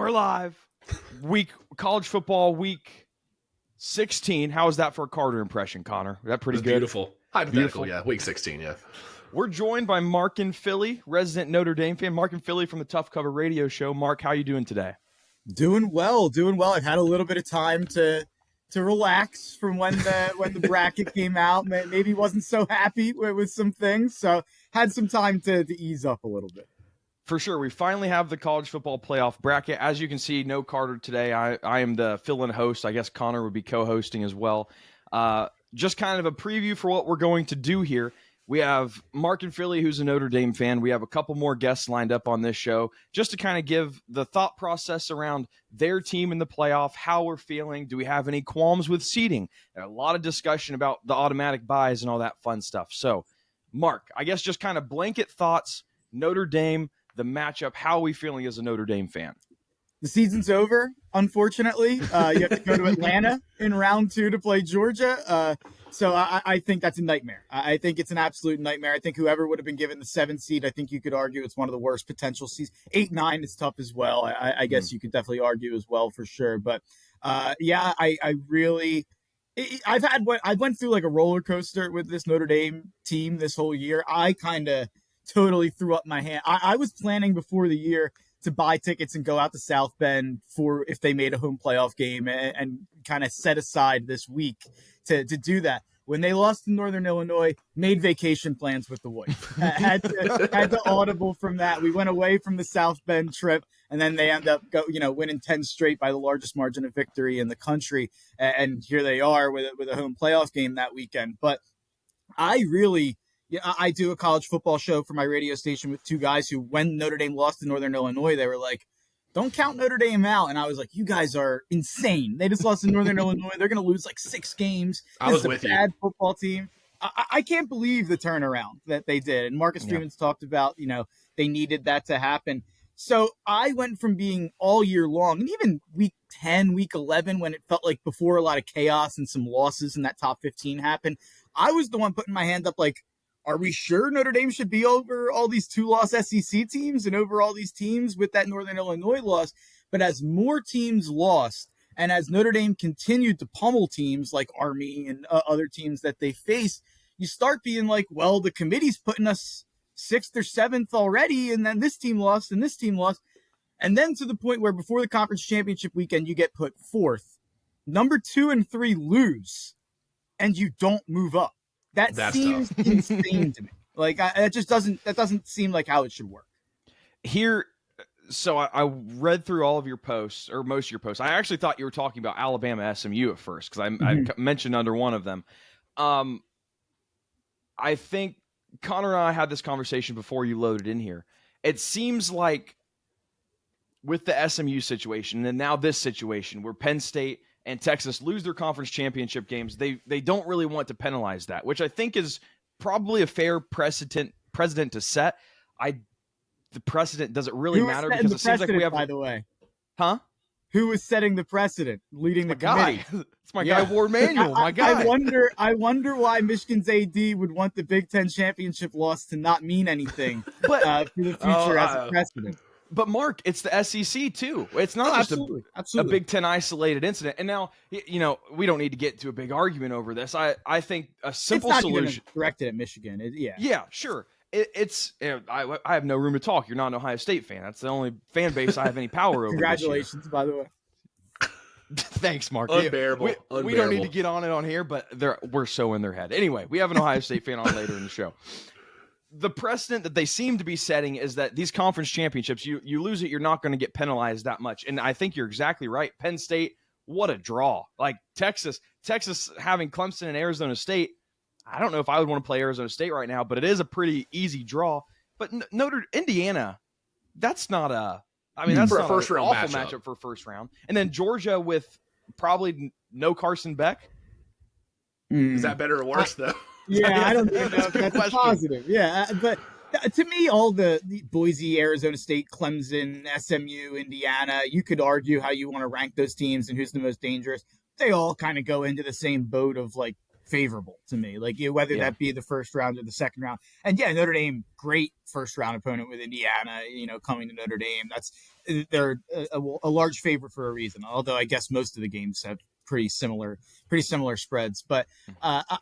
We're live. College football week 16. How is that for a Carter impression, Connor? Is that pretty good? Beautiful. Hypothetical, yeah. Week 16, yeah. We're joined by Mark in Philly, resident Notre Dame fan. Mark in Philly from the Tough Cover Radio Show. Mark, how you doing today? Doing well. I've had a little bit of time to relax from when the bracket came out. Maybe wasn't so happy with some things, so had some time to ease up a little bit. For sure. We finally have the college football playoff bracket. As you can see, no Carter today. I am the fill-in host. I guess Connor would be co-hosting as well. Just kind of a preview for what we're going to do here. We have Mark in Philly, who's a Notre Dame fan. We have a couple more guests lined up on this show just to kind of give the thought process around their team in the playoff, how we're feeling. Do we have any qualms with seeding? A lot of discussion about the automatic buys and all that fun stuff. So, Mark, I guess just kind of blanket thoughts, Notre Dame, the matchup. How are we feeling as a Notre Dame fan? The season's over, unfortunately. You have to go to Atlanta in round 2 to play Georgia. So I think that's a nightmare. I think it's an absolute nightmare. I think whoever would have been given the 7th seed, I think you could argue it's one of the worst potential seeds. 8-9 is tough as well. I guess you could definitely argue as well for sure. But I really I went through like a roller coaster with this Notre Dame team this whole year. I kind of totally threw up my hand. I was planning before the year to buy tickets and go out to South Bend for if they made a home playoff game and kind of set aside this week to do that. When they lost to Northern Illinois, made vacation plans with the wife. had to audible from that. We went away from the South Bend trip, and then they end up winning 10 straight by the largest margin of victory in the country. And here they are with a home playoff game that weekend. But I do a college football show for my radio station with two guys who, when Notre Dame lost to Northern Illinois, they were like, don't count Notre Dame out. And I was like, you guys are insane. They just lost to Northern Illinois. They're going to lose like 6 games. I was with you. Bad football team. I can't believe the turnaround that they did. And Marcus Freeman's talked about, they needed that to happen. So I went from being all year long, and even week 10, week 11, when it felt like before a lot of chaos and some losses and that top 15 happened, I was the one putting my hand up like, are we sure Notre Dame should be over all these 2-loss SEC teams and over all these teams with that Northern Illinois loss? But as more teams lost and as Notre Dame continued to pummel teams like Army and other teams that they face, you start being like, well, the committee's putting us 6th or 7th already, and then this team lost and this team lost. And then to the point where before the conference championship weekend, you get put 4th. Number 2 and 3 lose, and you don't move up. That's seems insane to me. Like that doesn't seem like how it should work. Here, so I read through all of your posts, or most of your posts. I actually thought you were talking about Alabama SMU at first because I mentioned under one of them. I think Connor and I had this conversation before you loaded in here. It seems like with the SMU situation and now this situation where Penn State and Texas lose their conference championship games, they don't really want to penalize that, which I think is probably a fair precedent to set. The precedent doesn't really matter because it seems like we have. By the way, huh? Who was setting the precedent, leading the committee? It's my guy, Ward Manuel. My guy. I wonder why Michigan's AD would want the Big Ten championship loss to not mean anything for the future as a precedent. But Mark, it's the SEC too. It's not just a Big Ten isolated incident. And now, we don't need to get into a big argument over this. I think a simple solution. Directed at Michigan. Yeah, sure. I have no room to talk. You're not an Ohio State fan. That's the only fan base I have any power over. Congratulations, by the way. Thanks, Mark. Unbearable. We don't need to get on it on here, but we're so in their head. Anyway, we have an Ohio State fan on later in the show. The precedent that they seem to be setting is that these conference championships, you lose it, you're not going to get penalized that much. And I think you're exactly right. Penn State, what a draw. Like Texas having Clemson and Arizona State, I don't know if I would want to play Arizona State right now, but it is a pretty easy draw. But Indiana, that's not that's for not a first round awful matchup for first round. And then Georgia with probably no Carson Beck. Is that better or worse though? Yeah, I don't know if that's positive. Yeah, but to me, all the Boise, Arizona State, Clemson, SMU, Indiana, you could argue how you want to rank those teams and who's the most dangerous. They all kind of go into the same boat of like favorable to me, like whether that be the first round or the second round. And Notre Dame, great first round opponent with Indiana, coming to Notre Dame. They're a large favorite for a reason, although I guess most of the games have pretty similar spreads. But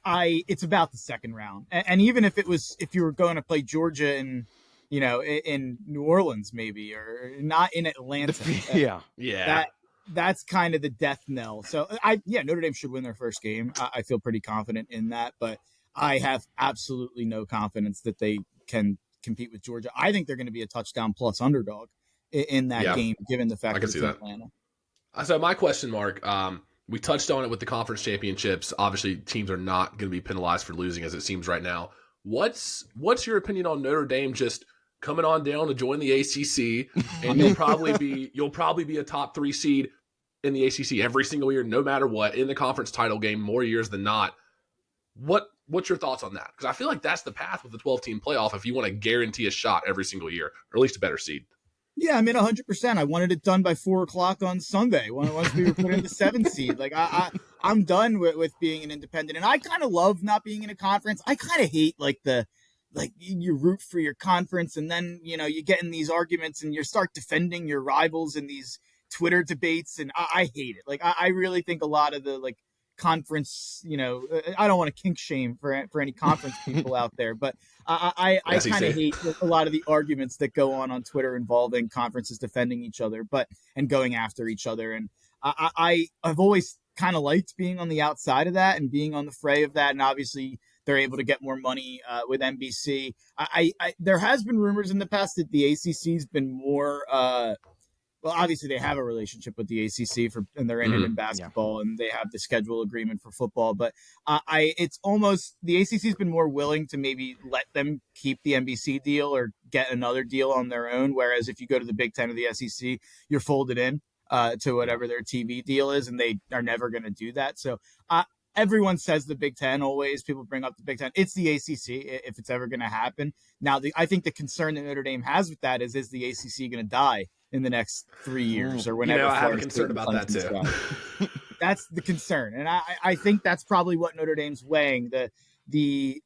it's about the second round. And even if you were going to play Georgia in New Orleans, maybe, or not in Atlanta. That's kind of the death knell. So Notre Dame should win their first game. I feel pretty confident in that, but I have absolutely no confidence that they can compete with Georgia. I think they're going to be a touchdown plus underdog in that game, given the fact that it's in Atlanta. So my question, Mark, we touched on it with the conference championships. Obviously, teams are not going to be penalized for losing, as it seems right now. What's your opinion on Notre Dame just coming on down to join the ACC, and you'll probably be a top 3 seed in the ACC every single year, no matter what, in the conference title game more years than not? What's your thoughts on that? Because I feel like that's the path with the 12-team playoff if you want to guarantee a shot every single year, or at least a better seed. Yeah, 100%. I wanted it done by 4:00 on Sunday once we were put in the 7th seed. Like I'm done with being an independent, and I kind of love not being in a conference. I kind of hate you root for your conference, and then you get in these arguments and you start defending your rivals in these Twitter debates, and I hate it. Like I really think a lot of the conference, I don't want to kink shame for any conference people out there, but I kind of hate a lot of the arguments that go on Twitter involving conferences defending each other, and going after each other. And I've always kind of liked being on the outside of that and being on the fray of that. And obviously they're able to get more money with NBC. There has been rumors in the past that the ACC's been more, well, obviously they have a relationship with the ACC and they're in it in basketball, and they have the schedule agreement for football. But it's almost, the ACC's been more willing to maybe let them keep the NBC deal or get another deal on their own. Whereas if you go to the Big Ten or the SEC, you're folded in to whatever their TV deal is, and they are never going to do that. So everyone says the Big Ten always. People bring up the Big Ten. It's the ACC if it's ever going to happen. Now, I think the concern that Notre Dame has with that is the ACC going to die in the next 3 years or whenever? I have a concern about that too. That's the concern, and I think that's probably what Notre Dame's weighing. The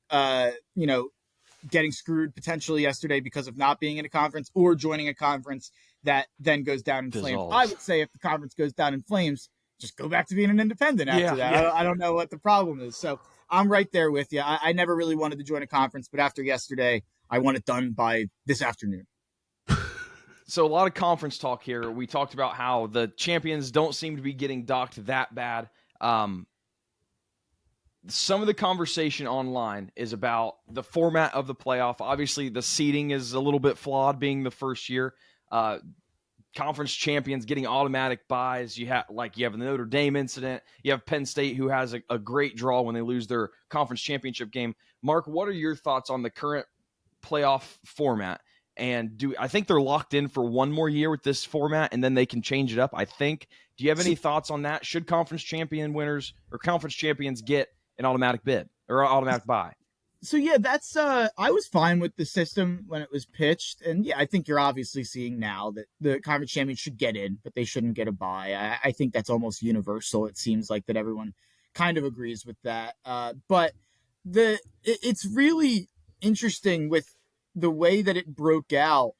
getting screwed potentially yesterday because of not being in a conference, or joining a conference that then goes down in flames. I would say if the conference goes down in flames, just go back to being an independent after that. Yeah. I don't know what the problem is. So I'm right there with you. I never really wanted to join a conference, but after yesterday, I want it done by this afternoon. So a lot of conference talk here. We talked about how the champions don't seem to be getting docked that bad. Some of the conversation online is about the format of the playoff. Obviously, the seeding is a little bit flawed, being the first year. Conference champions getting automatic buys. You have the Notre Dame incident. You have Penn State, who has a great draw when they lose their conference championship game. Mark, what are your thoughts on the current playoff format? And I think they're locked in for one more year with this format, and then they can change it up, I think. Do you have any thoughts on that? Should conference champion winners or conference champions get an automatic bid or automatic buy? So yeah, that's I was fine with the system when it was pitched, and yeah, I think you're obviously seeing now that the conference champions should get in, but they shouldn't get a bye. I think that's almost universal. It seems like that everyone kind of agrees with that. But it's really interesting with the way that it broke out,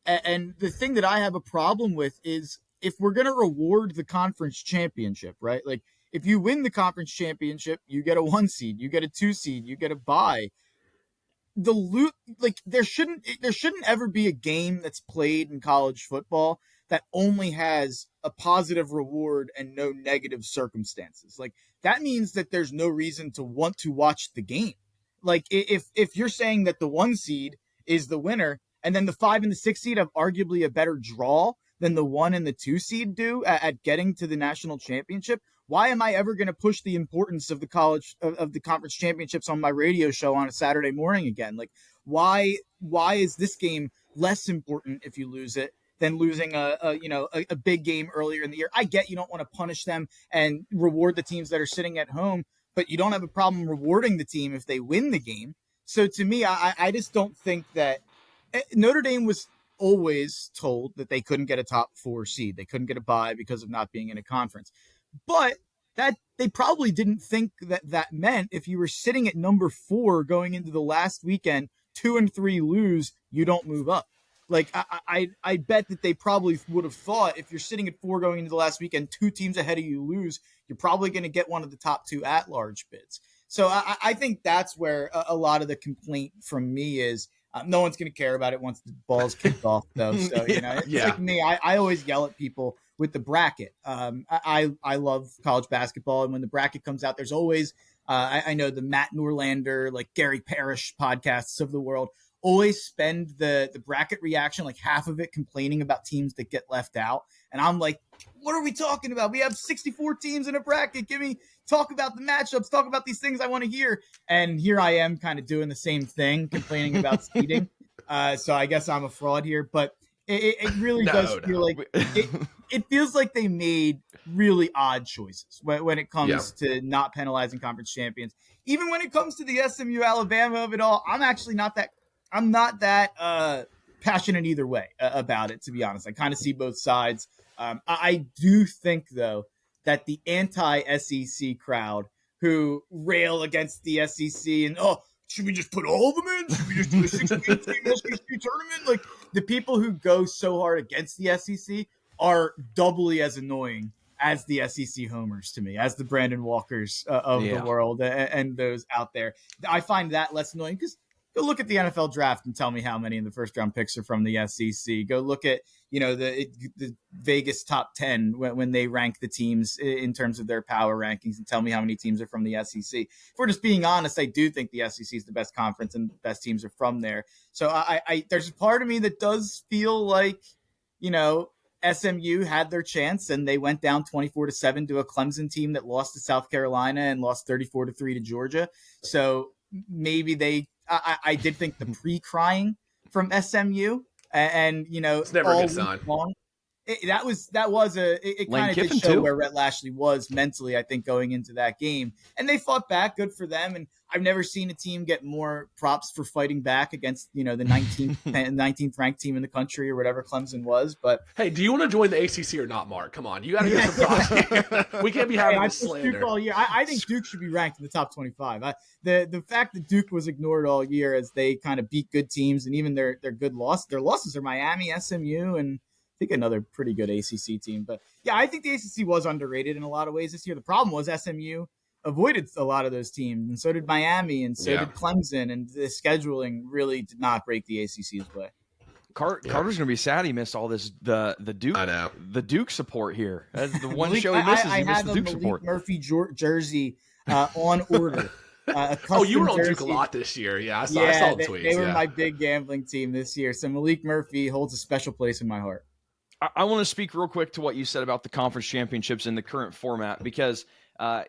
and the thing that I have a problem with is if we're going to reward the conference championship, right? Like, if you win the conference championship, you get a 1 seed, you get a 2 seed, you get a bye. There shouldn't ever be a game that's played in college football that only has a positive reward and no negative circumstances. Like, that means that there's no reason to want to watch the game. Like, if you're saying that the 1 seed is the winner, and then the 5 and the 6 seed have arguably a better draw than the 1 and the 2 seed do at getting to the national championship, why am I ever going to push the importance of the conference championships on my radio show on a Saturday morning again? Like, why is this game less important if you lose it than losing a big game earlier in the year? I get you don't want to punish them and reward the teams that are sitting at home, but you don't have a problem rewarding the team if they win the game. So to me, I just don't think that Notre Dame was always told that they couldn't get a top 4 seed. They couldn't get a bye because of not being in a conference. But that they probably didn't think that meant if you were sitting at number 4 going into the last weekend, 2 and 3 lose, you don't move up. Like I bet that they probably would have thought if you're sitting at 4 going into the last weekend, 2 teams ahead of you lose, you're probably going to get one of the top 2 at-large bids. So I think that's where a lot of the complaint from me is. No one's going to care about it once the ball's kicked off, though. So it's like me. I always yell at people with the bracket. I love college basketball, and when the bracket comes out, there's always I know the Matt Norlander, like Gary Parrish podcasts of the world always spend the bracket reaction, like half of it complaining about teams that get left out. And I'm like, what are we talking about? We have 64 teams in a bracket. Talk about the matchups, talk about these things I want to hear. And here I am kind of doing the same thing, complaining about seeding. So I guess I'm a fraud here, but it really does feel like it feels like they made really odd choices when it comes to not penalizing conference champions. Even when it comes to the SMU Alabama of it all, I'm not that passionate either way about it, to be honest. I kind of see both sides. I do think, though, that the anti-SEC crowd who rail against the SEC and, should we just put all of them in? Should we just do a 16-team SEC tournament? Like, the people who go so hard against the SEC are doubly as annoying as the SEC homers to me, as the Brandon Walkers of the world and those out there. I find that less annoying because go look at the NFL draft and tell me how many in the first round picks are from the SEC. Go look at, the Vegas top 10 when they rank the teams in terms of their power rankings and tell me how many teams are from the SEC. If we're just being honest, I do think the SEC is the best conference and the best teams are from there. So I there's a part of me that does feel like, SMU had their chance and they went down 24-7 to a Clemson team that lost to South Carolina and lost 34-3 to Georgia. So maybe I did think the pre-crying from SMU and it's never a good sign. It kind of did show where Rhett Lashley was mentally, I think, going into that game. And they fought back. Good for them. And I've never seen a team get more props for fighting back against, the 19th ranked team in the country or whatever Clemson was. But hey, do you want to join the ACC or not, Mark? Come on, you got to get some props. We can't be having this slander. Duke all year. I think Duke should be ranked in the top 25. The fact that Duke was ignored all year as they kind of beat good teams and even their good loss. Their losses are Miami, SMU, and I think another pretty good ACC team. But yeah, I think the ACC was underrated in a lot of ways this year. The problem was SMU avoided a lot of those teams, and so did Miami, and so did Clemson, and the scheduling really did not break the ACC's way. Carter's going to be sad he missed all this the Duke. I know. The Duke support here. That's the one show he misses. He missed the Duke support. Murphy jersey on order. You were on Duke a lot this year. Yeah, I saw the tweets. They were my big gambling team this year. So Malik Murphy holds a special place in my heart. I want to speak real quick to what you said about the conference championships in the current format, because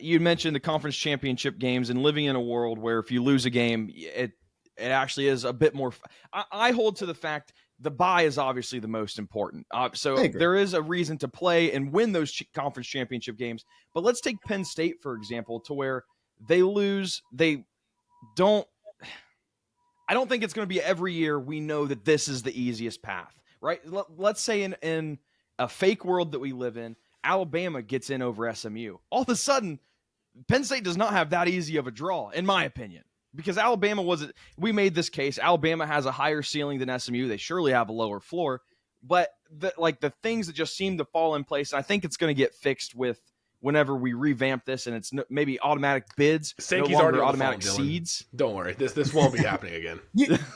you mentioned the conference championship games and living in a world where if you lose a game, it actually is a bit more. I hold to the fact the bye is obviously the most important. So there is a reason to play and win those conference championship games. But let's take Penn State, for example, to where they lose. I don't think it's going to be every year we know that this is the easiest path. Right? Let's say in a fake world that we live in, Alabama gets in over SMU. All of a sudden, Penn State does not have that easy of a draw, in my opinion, because Alabama we made this case. Alabama has a higher ceiling than SMU. They surely have a lower floor, but the things that just seem to fall in place, I think it's going to get fixed with whenever we revamp this, and it's maybe automatic bids, Sankey's no longer already automatic phone, seeds. Don't worry, this won't be happening again.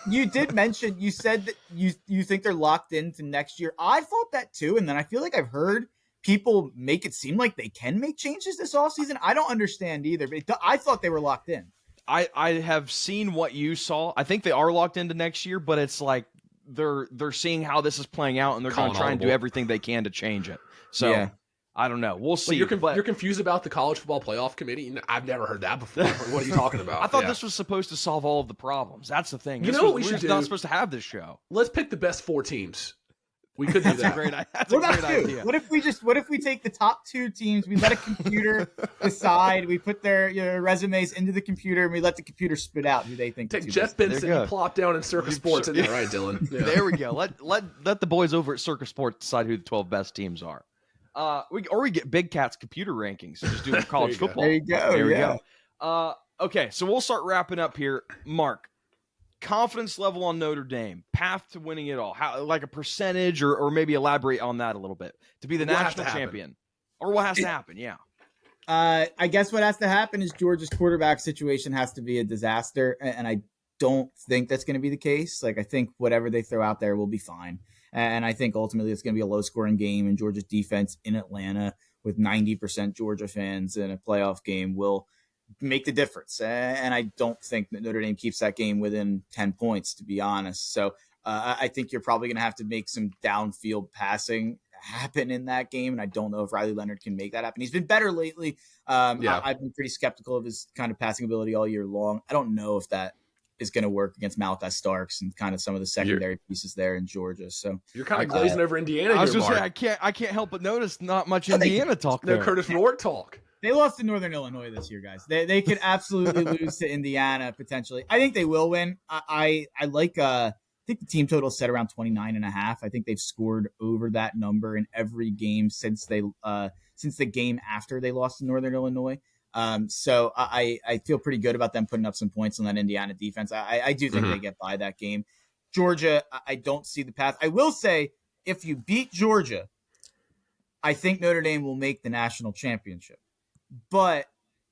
You did mention, you said that you think they're locked into next year. I thought that too, and then I feel like I've heard people make it seem like they can make changes this offseason. I don't understand either, but I thought they were locked in. I have seen what you saw. I think they are locked into next year, but it's like they're seeing how this is playing out, and they're going to try and do everything they can to change it. So. Yeah. I don't know. We'll see. You're confused about the college football playoff committee? I've never heard that before. What are you talking about? I thought this was supposed to solve all of the problems. That's the thing. We're not supposed to have this show. Let's pick the best 4 teams. We could do that. That's a great idea. What if we take the top 2 teams, we let a computer decide, we put their resumes into the computer, and we let the computer spit out who they think. Take Jeff Benson and plop down in Circus Sports. All right, Dylan. Yeah. There we go. Let the boys over at Circus Sports decide who the 12 best teams are. We get Big Cat's computer rankings. Just do college football. There you go. There we go. Okay, so we'll start wrapping up here. Mark, confidence level on Notre Dame, path to winning it all. How, like a percentage, or maybe elaborate on that a little bit to be the national champion, or what has to happen? Yeah. I guess what has to happen is Georgia's quarterback situation has to be a disaster, and I don't think that's going to be the case. Like, I think whatever they throw out there will be fine, and I think ultimately it's going to be a low-scoring game, and Georgia's defense in Atlanta with 90% Georgia fans in a playoff game will make the difference. And I don't think that Notre Dame keeps that game within 10 points, to be honest. So I think you're probably going to have to make some downfield passing happen in that game. And I don't know if Riley Leonard can make that happen. He's been better lately. I've been pretty skeptical of his kind of passing ability all year long. I don't know if that is going to work against Malachi Starks and kind of some of the secondary pieces there in Georgia. So you're kind of glazing over Indiana. I was just saying, I can't help but notice not much Indiana talk there. No Curtis Rourke talk. They lost to Northern Illinois this year, guys. They could absolutely lose to Indiana potentially. I think they will win. I think the team total is set around 29.5. I think they've scored over that number in every game since the game after they lost to Northern Illinois. So I feel pretty good about them putting up some points on that Indiana defense. I do think they get by that game. Georgia, I don't see the path. I will say, if you beat Georgia, I think Notre Dame will make the national championship. But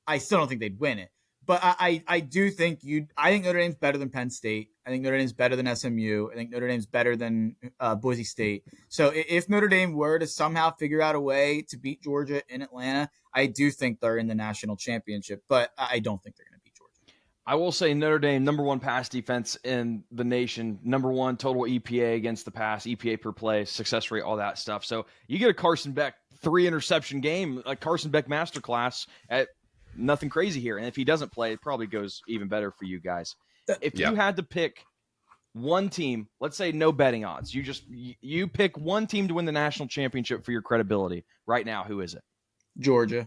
I still don't think they'd win it. But I do think I think Notre Dame's better than Penn State. I think Notre Dame's better than SMU. I think Notre Dame's better than Boise State. So if Notre Dame were to somehow figure out a way to beat Georgia in Atlanta, I do think they're in the national championship. But I don't think they're going to beat Georgia. I will say Notre Dame, number one pass defense in the nation, number one total EPA against the pass, EPA per play, success rate, all that stuff. So you get a Carson Beck 3-interception game, a Carson Beck masterclass at nothing crazy here. And if he doesn't play, it probably goes even better for you guys. If you had to pick one team, let's say no betting odds, you pick one team to win the national championship for your credibility right now, who is it? Georgia.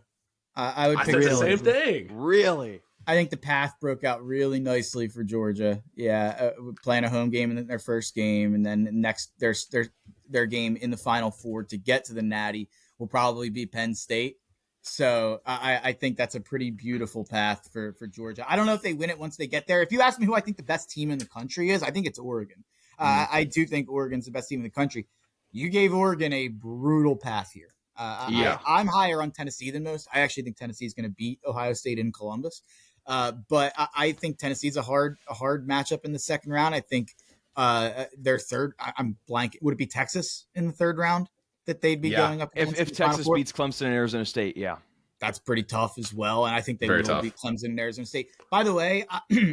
I would pick the same thing. Really? I think the path broke out really nicely for Georgia. Yeah, playing a home game in their first game, and then next their game in the Final Four to get to the Natty will probably be Penn State. So I think that's a pretty beautiful path for Georgia. I don't know if they win it once they get there. If you ask me who I think the best team in the country is, I think it's Oregon. I do think Oregon's the best team in the country. You gave Oregon a brutal path here. I'm higher on Tennessee than most. I actually think Tennessee is going to beat Ohio State in Columbus. But I think Tennessee's a hard matchup in the second round. I think their third, I'm blank. Would it be Texas in the third round that they'd be going up against? If Texas beats Clemson and Arizona State, yeah. That's pretty tough as well. And I think they will beat Clemson and Arizona State. By the way,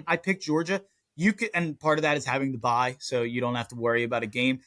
I picked Georgia. And part of that is having the bye, so you don't have to worry about a game.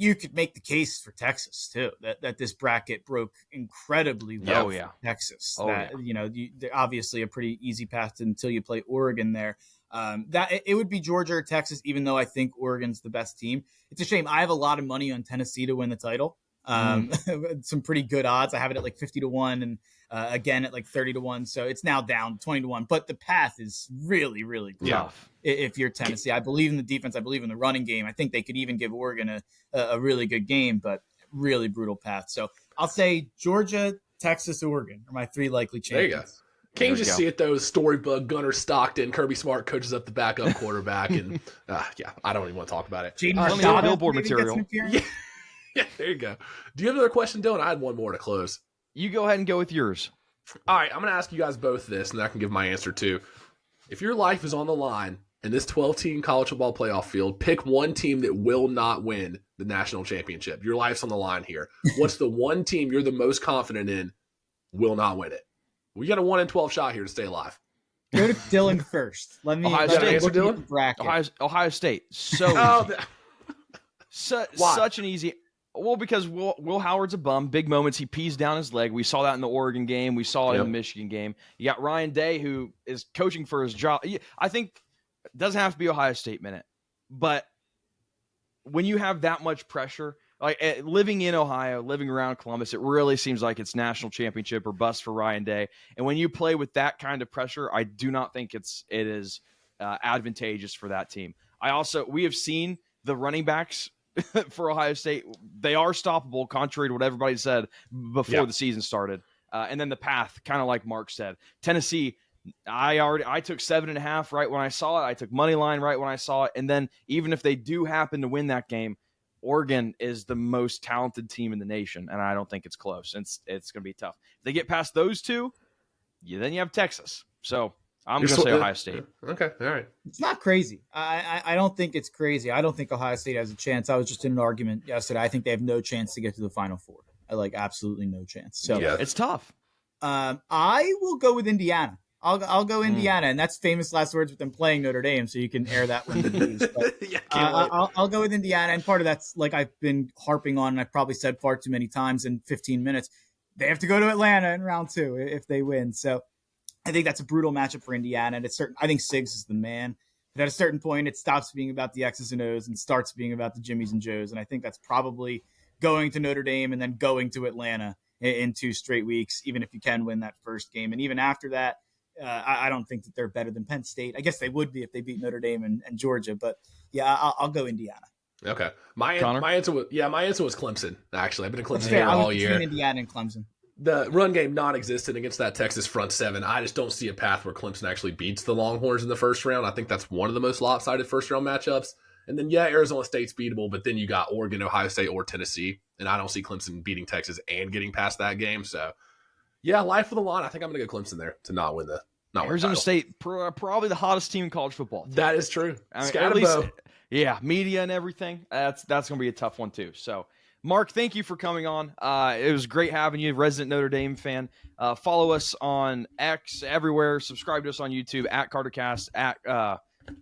You could make the case for Texas too, that this bracket broke incredibly well for Texas. They're obviously a pretty easy path until you play Oregon there. That it would be Georgia or Texas, even though I think Oregon's the best team. It's a shame. I have a lot of money on Tennessee to win the title. Some pretty good odds. I have it at like 50-1 and again at like 30-1. So it's now down 20-1, but the path is really, really tough. If you're Tennessee, I believe in the defense. I believe in the running game. I think they could even give Oregon a really good game, but really brutal path. So I'll say Georgia, Texas, Oregon are my three likely champions. There you go. Can't you just see it though? Storybook, Gunnar Stockton, Kirby Smart coaches up the backup quarterback, and I don't even want to talk about it. Billboard material. Yeah, there you go. Do you have another question, Dylan? I had one more to close. You go ahead and go with yours. All right, I'm going to ask you guys both this, and then I can give my answer too. If your life is on the line in this 12-team college football playoff field, pick one team that will not win the national championship. Your life's on the line here. What's the one team you're the most confident in will not win it? We got a 1-in-12 shot here to stay alive. Go to Dylan first. Ohio State. Such an easy. Well, because Will Howard's a bum. Big moments. He pees down his leg. We saw that in the Oregon game. We saw it in the Michigan game. You got Ryan Day, who is coaching for his job. I think it doesn't have to be Ohio State minute, but when you have that much pressure, like living in Ohio, living around Columbus, it really seems like it's national championship or bust for Ryan Day. And when you play with that kind of pressure, I do not think it is advantageous for that team. We have seen the running backs for Ohio State. They are stoppable, contrary to what everybody said before the season started. And then the path, kind of like Mark said. Tennessee, I took 7.5 right when I saw it. I took money line right when I saw it. And then even if they do happen to win that game, Oregon is the most talented team in the nation, and I don't think it's close. It's going to be tough. If they get past those two, then you have Texas. So I'm going to say Ohio State. Okay, all right. It's not crazy. I don't think it's crazy. I don't think Ohio State has a chance. I was just in an argument yesterday. I think they have no chance to get to the Final Four. Absolutely no chance. So it's tough. I will go with Indiana. I'll go Indiana, and that's famous last words with them playing Notre Dame, so you can air that when you lose. But, I'll go with Indiana, and part of that's like I've been harping on, and I've probably said far too many times in 15 minutes. They have to go to Atlanta in round 2 if they win. So I think that's a brutal matchup for Indiana, and I think Siggs is the man. But at a certain point, it stops being about the X's and O's and starts being about the Jimmies and Joes, and I think that's probably going to Notre Dame and then going to Atlanta in 2 straight weeks, even if you can win that first game. And even after that, I don't think that they're better than Penn State. I guess they would be if they beat Notre Dame and Georgia, but I'll go Indiana. Okay, my answer was Clemson. Actually, I've been a Clemson fan all year. Between Indiana and Clemson. The run game non-existent against that Texas front 7. I just don't see a path where Clemson actually beats the Longhorns in the first round. I think that's one of the most lopsided first round matchups. And then Arizona State's beatable, but then you got Oregon, Ohio State, or Tennessee, and I don't see Clemson beating Texas and getting past that game. So. Yeah, life of the line. I think I'm going to go Clemson there to not win the Arizona State, probably the hottest team in college football. That is true. At least, media and everything. That's going to be a tough one too. So, Mark, thank you for coming on. It was great having you, resident Notre Dame fan. Follow us on X everywhere. Subscribe to us on YouTube at CarterCast at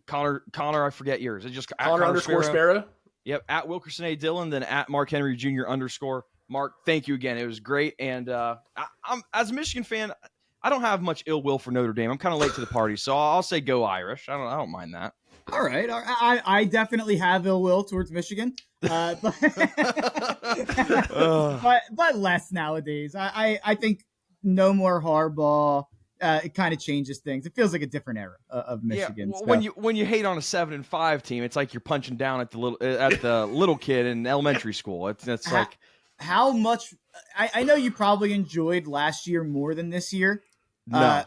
Connor. I forget yours. It's just Connor _Sparrow. Yep, at Wilkerson A. Dillon, then at Mark Henry Jr. _ Mark, thank you again. It was great. And I'm as a Michigan fan, I don't have much ill will for Notre Dame. I'm kind of late to the party, so I'll say go Irish. I don't mind that. All right. I definitely have ill will towards Michigan, but less nowadays. I think no more Harbaugh. It kind of changes things. It feels like a different era of Michigan. Yeah, when you hate on a 7-5 team, it's like you're punching down at the little kid in elementary school. It's like how much. I know you probably enjoyed last year more than this year. No.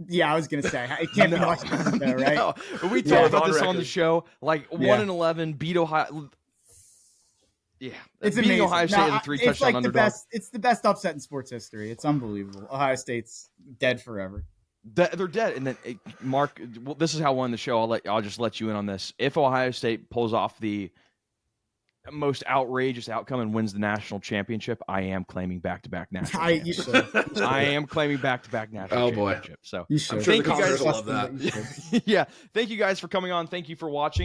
Yeah, I was gonna say it can't be much different though, right? No. We talked about this on the show. Like 1-11, beat Ohio. Yeah, it's beating amazing. Ohio State in a 3-touchdown underdog. It's the best upset in sports history. It's unbelievable. Ohio State's dead forever. They're dead. And then Mark, this is how I won the show. I'll just let you in on this. If Ohio State pulls off the most outrageous outcome and wins the national championship, I am claiming back-to-back national championship. I am claiming back-to-back national championship. So you should. I'm sure the Congress will love that. Yeah. Thank you guys for coming on. Thank you for watching.